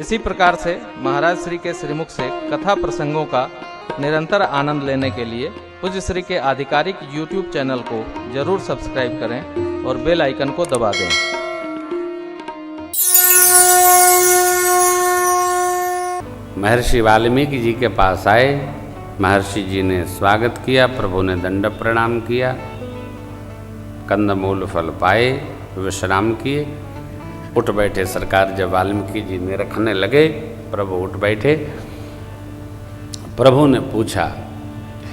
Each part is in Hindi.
इसी प्रकार से महाराज श्री के श्रीमुख से कथा प्रसंगों का निरंतर आनंद लेने के लिए पूज्य श्री के आधिकारिक YouTube चैनल को जरूर सब्सक्राइब करें और बेल आइकन को दबा दें। महर्षि वाल्मीकि जी के पास आए। महर्षि जी ने स्वागत किया, प्रभु ने दंड प्रणाम किया, कंदमूल फल पाए, विश्राम किए, उठ बैठे। सरकार जब वाल्मीकि जी ने रखने लगे, प्रभु उठ बैठे। प्रभु ने पूछा,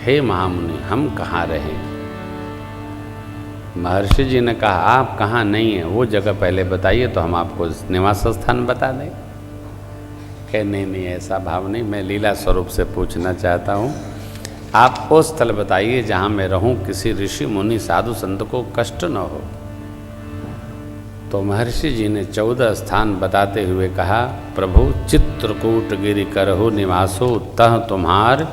हे महामुनि, हम कहाँ रहे? महर्षि जी ने कहा, आप कहाँ नहीं हैं, वो जगह पहले बताइए तो हम आपको निवास स्थान बता दें। कहे नहीं, ऐसा भाव नहीं, मैं लीला स्वरूप से पूछना चाहता हूँ। आप वो स्थल बताइए जहाँ मैं रहूँ, किसी ऋषि मुनि साधु संत को कष्ट न हो। तो महर्षि जी ने 14 स्थान बताते हुए कहा, प्रभु चित्रकूट गिरि करहु निवासो, तह तुम्हार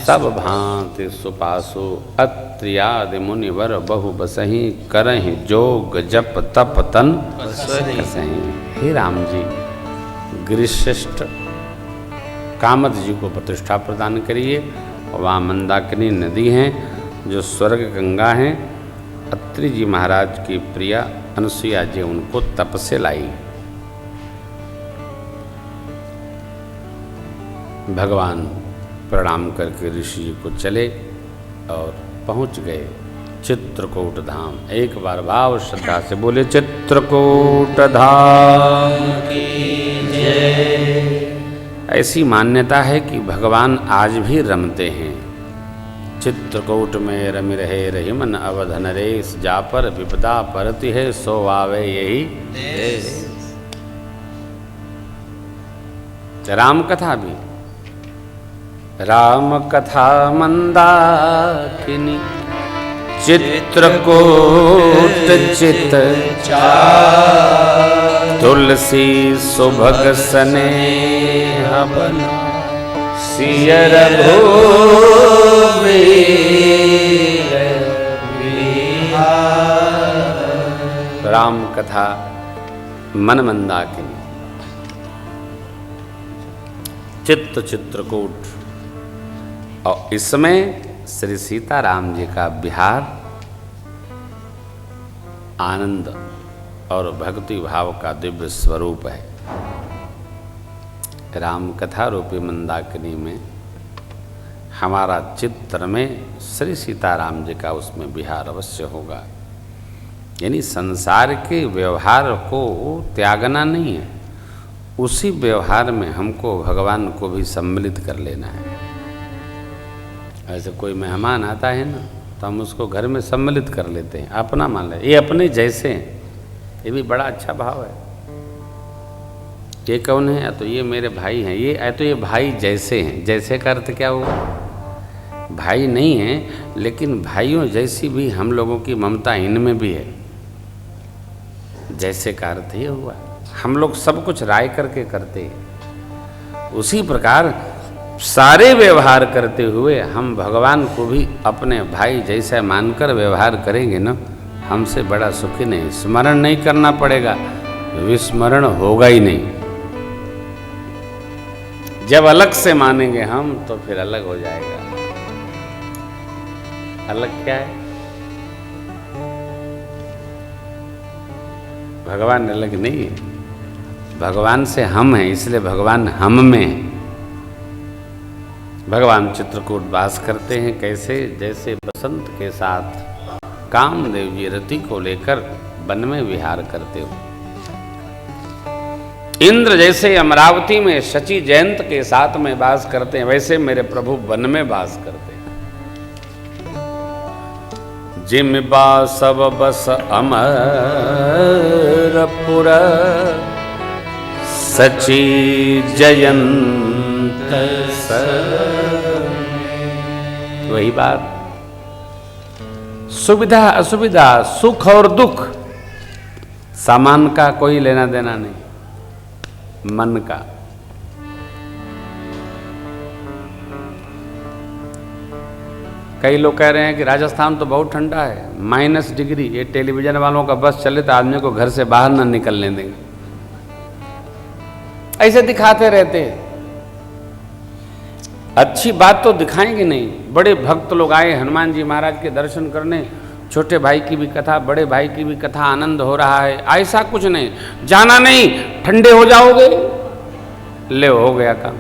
सब भांति सुपासो, अत्रियादि मुनिवर बहु बसही, करहि जोग जप तप तन कसहि। हे राम जी, गिरिश्रेष्ठ कामद जी को प्रतिष्ठा प्रदान करिए। वहाँ मंदाकिनी नदी हैं जो स्वर्ग गंगा हैं। अत्रि जी महाराज की प्रिया अनुसुईया जी उनको तप से लाई। भगवान प्रणाम करके ऋषि जी को चले और पहुँच गए चित्रकूट धाम। एक बार भाव श्रद्धा से बोले, चित्रकूट धाम की जय। ऐसी मान्यता है कि भगवान आज भी रमते हैं। चित्रकूट में रमि रहे रहीमन अवध नरेश, जा पर विपदा परति है, सो आवे यही देश। राम कथा भी, राम कथा मंदाकिनी, चित्रकूट चित तुलसी सुभग स्नेह बन, सिय रघुवीर बिहार। राम कथा मन मंदाकिनी, चित्रकूट, और इसमें श्री सीताराम जी का बिहार आनंद और भक्ति भाव का दिव्य स्वरूप है। राम कथा रूपी मंदाकिनी में हमारा चित्र में श्री सीताराम जी का उसमें बिहार अवश्य होगा। यानी संसार के व्यवहार को त्यागना नहीं है, उसी व्यवहार में हमको भगवान को भी सम्मिलित कर लेना है। ऐसे कोई मेहमान आता है ना, तो हम उसको घर में सम्मिलित कर लेते हैं, अपना मान ले, ये अपने जैसे हैं। ये भी बड़ा अच्छा भाव है। ये कौन है? या तो ये मेरे भाई हैं, ये या तो ये भाई जैसे हैं। जैसे का अर्थ क्या हुआ? भाई नहीं है, लेकिन भाइयों जैसी भी हम लोगों की ममता इनमें भी है। जैसे का अर्थ ये हुआ, हम लोग सब कुछ राय करके करते हैं। उसी प्रकार सारे व्यवहार करते हुए हम भगवान को भी अपने भाई जैसा मानकर व्यवहार करेंगे ना, हमसे बड़ा सुखी नहीं। स्मरण नहीं करना पड़ेगा, विस्मरण होगा ही नहीं। जब अलग से मानेंगे हम, तो फिर अलग हो जाएगा। अलग क्या है? भगवान अलग नहीं है, भगवान से हम हैं, इसलिए भगवान हम में है। भगवान चित्रकूट वास करते हैं। कैसे? जैसे बसंत के साथ कामदेव जी रति को लेकर वन में विहार करते हो। इंद्र जैसे अमरावती में शची जयंत के साथ में वास करते हैं, वैसे मेरे प्रभु वन में वास करते हैं। जिम बासव बस अमरपुर, सची जयंत वही बात। सुविधा असुविधा, सुख और दुख, सामान का कोई लेना देना नहीं, मन का। कई लोग कह रहे हैं कि राजस्थान तो बहुत ठंडा है, -डिग्री। ये टेलीविजन वालों का बस चले तो आदमी को घर से बाहर ना निकलने देंगे। ऐसे दिखाते रहते हैं। अच्छी बात तो दिखाएंगे नहीं। बड़े भक्त लोग आए हनुमान जी महाराज के दर्शन करने, छोटे भाई की भी कथा, बड़े भाई की भी कथा, आनंद हो रहा है। ऐसा कुछ नहीं, जाना नहीं, ठंडे हो जाओगे, ले हो गया काम।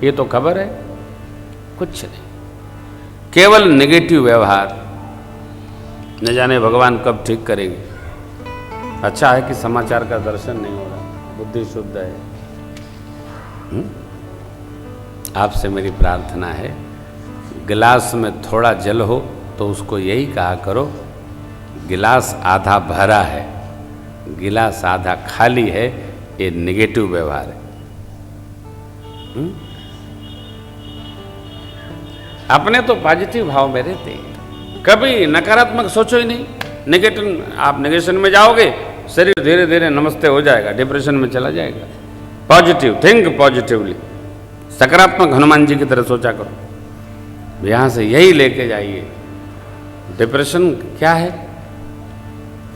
ये तो खबर है, कुछ नहीं, केवल नेगेटिव व्यवहार। न जाने भगवान कब ठीक करेंगे। अच्छा है कि समाचार का दर्शन नहीं हो रहा, बुद्धि शुद्ध है। आपसे मेरी प्रार्थना है, गिलास में थोड़ा जल हो तो उसको यही कहा करो, गिलास आधा भरा है, गिलास आधा खाली है। ये नेगेटिव व्यवहार है। अपने तो पॉजिटिव भाव में रहते हैं, कभी नकारात्मक सोचो ही नहीं। नेगेटिव, आप नेगेशन में जाओगे, शरीर धीरे धीरे नमस्ते हो जाएगा, डिप्रेशन में चला जाएगा। पॉजिटिव, थिंक पॉजिटिवली, सकारात्मक हनुमान जी की तरह सोचा करो। यहाँ से यही लेके जाइए। डिप्रेशन क्या है?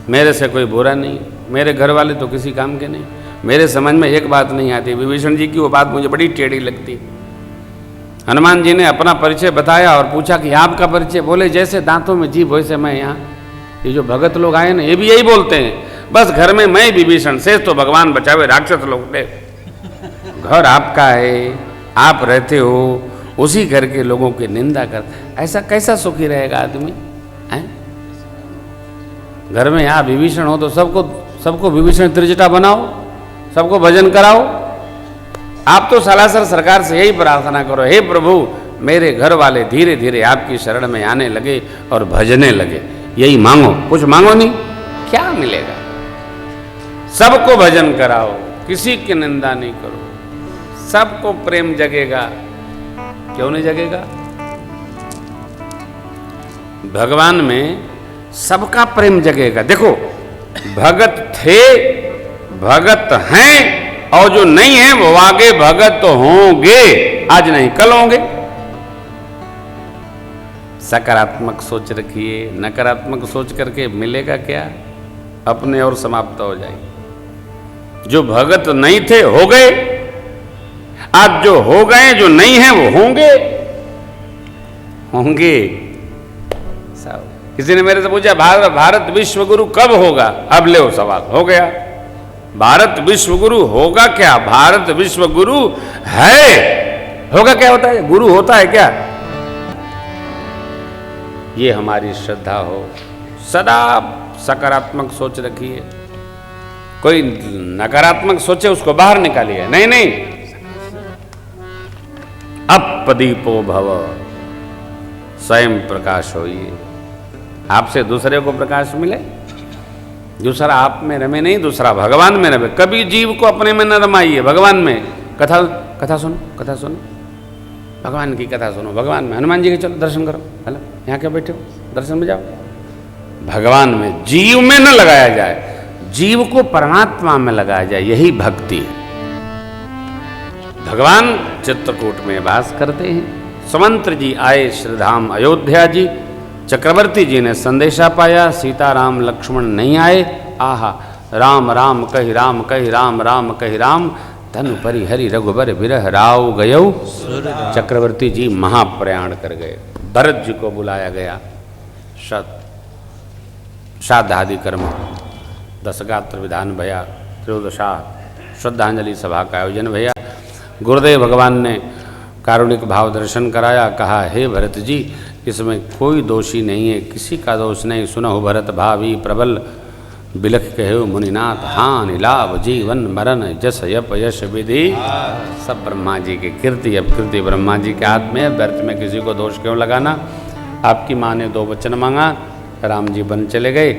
मेरे से कोई बुरा नहीं, मेरे घर वाले तो किसी काम के नहीं। मेरे समझ में एक बात नहीं आती, विभीषण जी की वो बात मुझे बड़ी टेढ़ी लगती। हनुमान जी ने अपना परिचय बताया और पूछा कि आपका परिचय? बोले जैसे दांतों में जीभ वैसे मैं यहाँ। ये जो भगत लोग आए ना, ये भी यही बोलते हैं, बस घर में मैं विभीषण, शेष तो भगवान बचावे, राक्षस लोग ने। घर आपका है, आप रहते हो, उसी घर के लोगों की निंदा कर, ऐसा कैसा सुखी रहेगा आदमी? हैं? घर में यहाँ विभीषण हो तो सबको विभीषण त्रिजटा बनाओ, सबको भजन कराओ। आप तो सलासर सरकार से यही प्रार्थना करो, हे प्रभु मेरे घर वाले धीरे धीरे आपकी शरण में आने लगे और भजने लगे। यही मांगो, कुछ मांगो नहीं, क्या मिलेगा? सबको भजन कराओ, किसी की निंदा नहीं करो, सबको प्रेम जगेगा। क्यों नहीं जगेगा? भगवान में सबका प्रेम जगेगा। देखो, भगत थे, भगत हैं, और जो नहीं है वो आगे भगत तो होंगे, आज नहीं कल होंगे। सकारात्मक सोच रखिए, नकारात्मक सोच करके मिलेगा क्या? अपने और समाप्त हो जाएगी। जो भगत नहीं थे हो गए, आज जो हो गए, जो नहीं है वो होंगे। किसी ने मेरे से पूछा भारत विश्व गुरु कब होगा? अब ले सवाल, हो गया। भारत विश्व गुरु होगा क्या? भारत विश्व गुरु है। होगा क्या? होता है गुरु, होता है क्या? ये हमारी श्रद्धा हो। सदा सकारात्मक सोच रखिए, कोई नकारात्मक सोचे उसको बाहर निकालिए। नहीं नहीं, अपदीपो भव, स्वयं प्रकाश होइए। आपसे दूसरे को प्रकाश मिले, दूसरा आप में रमे नहीं, दूसरा भगवान में रमे। कभी जीव को अपने में न रमाइए, भगवान में। कथा सुनो, भगवान की कथा सुनो, भगवान में। हनुमान जी के चलो दर्शन करो, हेलो यहाँ क्या बैठे हो, दर्शन में जाओ। भगवान में, जीव में न लगाया जाए, जीव को परमात्मा में लगाया जाए, यही भक्ति है। भगवान चित्रकूट में वास करते हैं। सुमंत्र जी आए श्रीधाम अयोध्या जी, चक्रवर्ती जी ने संदेशा पाया, सीताराम लक्ष्मण नहीं आए। आहा, राम राम कहि राम कहि राम राम कहि राम, धनु परि हरि रघुबर बिरह राव गयौ। चक्रवर्ती जी महाप्रयाण कर गए। भरत जी को बुलाया गया, श्राद्धादि कर्म, दशगात्र विधान भया, त्रयोदशा श्रद्धांजलि सभा का आयोजन भैया। गुरुदेव भगवान ने कारुणिक भाव दर्शन कराया, कहा हे भरत जी इसमें कोई दोषी नहीं है, किसी का दोष नहीं। सुनहु भरत भावी प्रबल, बिलख कहो मुनिनाथ, हानि लाभ जीवन मरण जस यप यश विधि। सब ब्रह्मा जी की कीर्ति, अब कीर्ति ब्रह्मा जी के हाथ में। व्यर्थ में किसी को दोष क्यों लगाना? आपकी माँ ने 2 वचन मांगा, राम जी बन चले गए।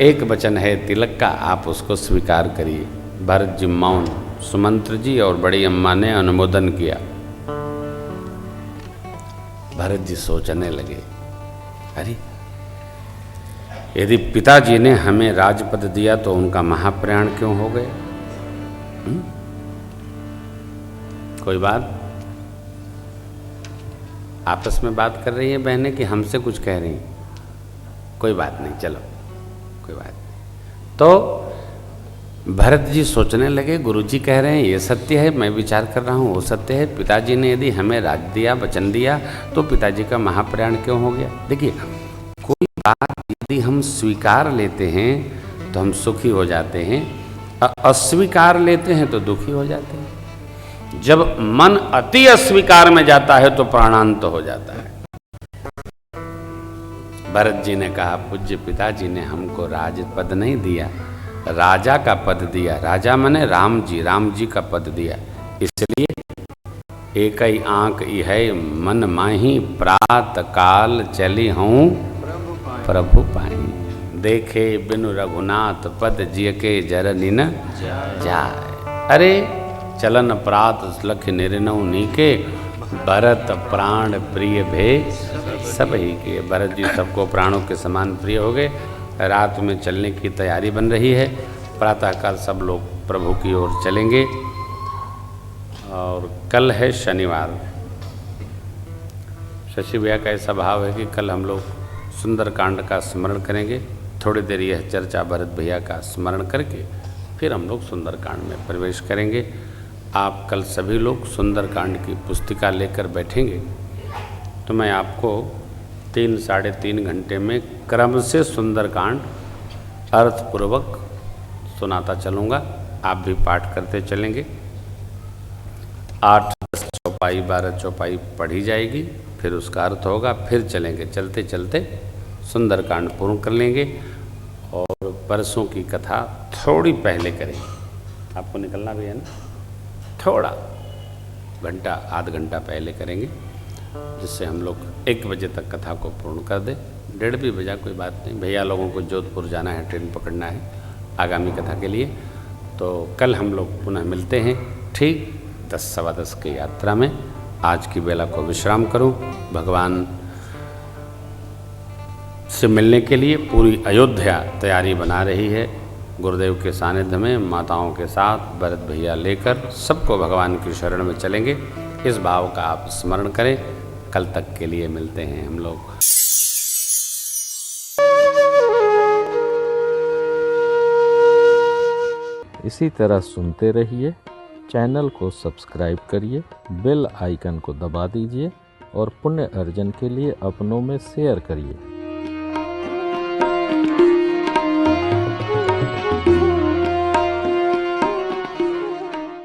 एक वचन है तिलक का, आप उसको स्वीकार करिए। भरत जी मौन, सुमंत्र जी और बड़ी अम्मा ने अनुमोदन किया। भरत जी सोचने लगे, अरे यदि पिताजी ने हमें राजपद दिया तो उनका महाप्रयाण क्यों हो गए? कोई बात? आपस में बात कर रही है बहनें कि हमसे कुछ कह रही हैं? कोई बात नहीं, चलो कोई बात नहीं। तो भरत जी सोचने लगे, गुरुजी कह रहे हैं ये सत्य है, मैं विचार कर रहा हूँ वो सत्य है। पिताजी ने यदि हमें राज्य दिया, वचन दिया, तो पिताजी का महाप्रयाण क्यों हो गया? देखिए, कोई बात यदि हम स्वीकार लेते हैं तो हम सुखी हो जाते हैं, अस्वीकार लेते हैं तो दुखी हो जाते हैं। जब मन अति अस्वीकार में जाता है तो प्राणांत हो जाता है। भरत जी ने कहा, पूज्य पिताजी ने हमको राज पद नहीं दिया, राजा का पद दिया। राजा माने राम जी का पद दिया। इसलिए एक ही आंख है मन माही, प्रात काल चली हूँ प्रभु पाई। देखे बिनु रघुनाथ पद जिय के जरनी न जाए। अरे चलन प्रात लख निर्नव नीके, भरत प्राण प्रिय भे सब ही के। भरत जी सबको प्राणों के समान प्रिय हो गए। रात में चलने की तैयारी बन रही है। प्रातःकाल सब लोग प्रभु की ओर चलेंगे। और कल है शनिवार। शशि भैया का ऐसा भाव है कि कल हम लोग सुंदरकांड का स्मरण करेंगे। थोड़ी देर यह चर्चा भरत भैया का स्मरण करके फिर हम लोग सुंदरकांड में प्रवेश करेंगे। आप कल सभी लोग सुंदरकांड की पुस्तिका लेकर बैठेंगे तो मैं आपको 3 - 3.5 घंटे में क्रम से सुंदरकांड अर्थपूर्वक सुनाता चलूँगा। आप भी पाठ करते चलेंगे। 8, 10 चौपाई, 12 चौपाई पढ़ी जाएगी, फिर उसका अर्थ होगा, फिर चलेंगे। चलते चलते सुंदरकांड पूर्ण कर लेंगे। और परसों की कथा थोड़ी पहले करेंगे। आपको निकलना भी है ना, थोड़ा घंटा आध घंटा पहले करेंगे, जिससे हम लोग 1 बजे तक कथा को पूर्ण कर दें। 1:30 भी बजा, कोई बात नहीं। भैया लोगों को जोधपुर जाना है, ट्रेन पकड़ना है आगामी कथा के लिए। तो कल हम लोग पुनः मिलते हैं ठीक 10, सवा 10 की यात्रा में। आज की बेला को विश्राम करूं। भगवान से मिलने के लिए पूरी अयोध्या तैयारी बना रही है। गुरुदेव के सानिध्य में माताओं के साथ भरत भैया लेकर सबको भगवान की शरण में चलेंगे। इस भाव का आप स्मरण करें। कल तक के लिए मिलते हैं हम लोग। इसी तरह सुनते रहिए। चैनल को सब्सक्राइब करिए, बेल आइकन को दबा दीजिए और पुण्य अर्जन के लिए अपनों में शेयर करिए।